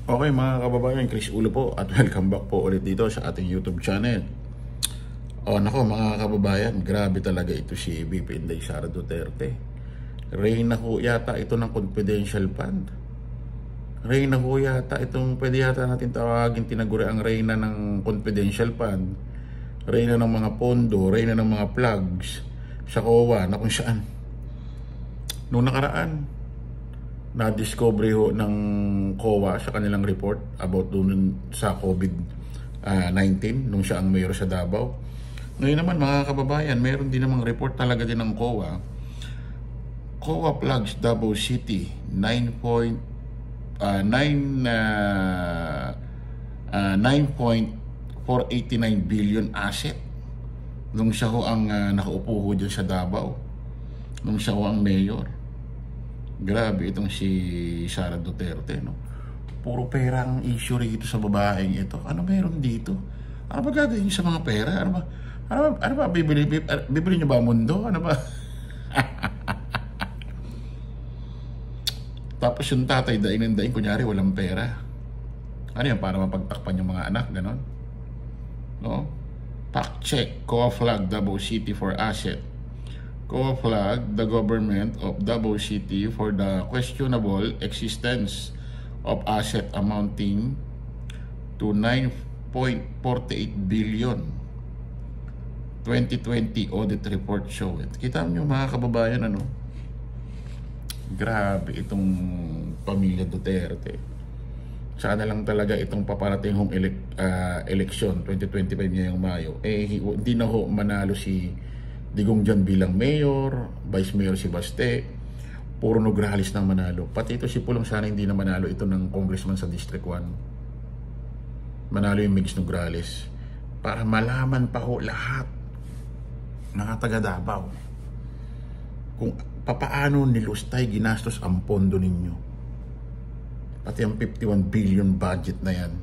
Okay mga kababayan, Chris Ulo po at welcome back po ulit dito sa ating YouTube channel. Nako mga kababayan, grabe talaga ito si VP Inday Sara Duterte. Reyna ho yata ito ng confidential fund. Reyna ho yata itong pwede yata natin tawagin tinaguri ang Reyna ng confidential fund. Reyna ng mga pondo, Reyna ng mga plugs sa COA na kung saan. Noong nakaraan, na-discovery ho ng COA sa kanilang report about dun sa COVID-19 nung siya ang mayor sa Davao. Ngayon naman mga kababayan, meron din namang report talaga din ng COA. COA plugs Davao City 9.489 billion asset nung siya ho ang nakaupo ho dyan sa Davao, nung siya ho ang mayor. Grabe itong si Sara Duterte, no? Puro pera ang issue rito sa babaeng ito. Ano meron dito? Ano ba gagawin sa mga pera? Ano ba bibili niyo ba mundo? Ano ba? Tapos yung tatay daing kunyari walang pera. Ano yan? Para mapagtakpan yung mga anak, ganon? No? Fact check, COA flag Davao City for asset. COA flag the government of Davao City for the questionable existence of asset amounting to 9.48 billion. 2020 audit report show it. Kita niyo mga kababayan, ano? Grabe itong pamilya Duterte. Sana lang talaga itong paparating hong election 2025 ngayong Mayo. Hindi na ho manalo si Digong John bilang mayor, vice mayor si Baste, puro Nograles nang manalo. Pati ito si Pulong sana hindi na manalo ito ng congressman sa District 1. Manalo yung Migs Nograles. Para malaman pa ho lahat ng taga Davao kung papaano nilustay ginastos ang pondo ninyo. Pati ang 51 billion budget na yan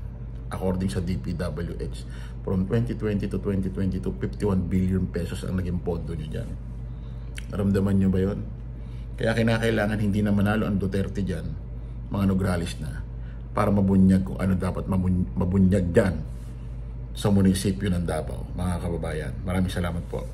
according sa DPWH. From 2020 to 2022, 51 billion pesos ang naging pondo nyo dyan. Naramdaman nyo ba yun? Kaya kinakailangan hindi na manalo ang Duterte dyan, mga Nograles na, para mabunyag kung ano dapat mabunyag dyan sa munisipyo ng Davao, mga kababayan. Maraming salamat po.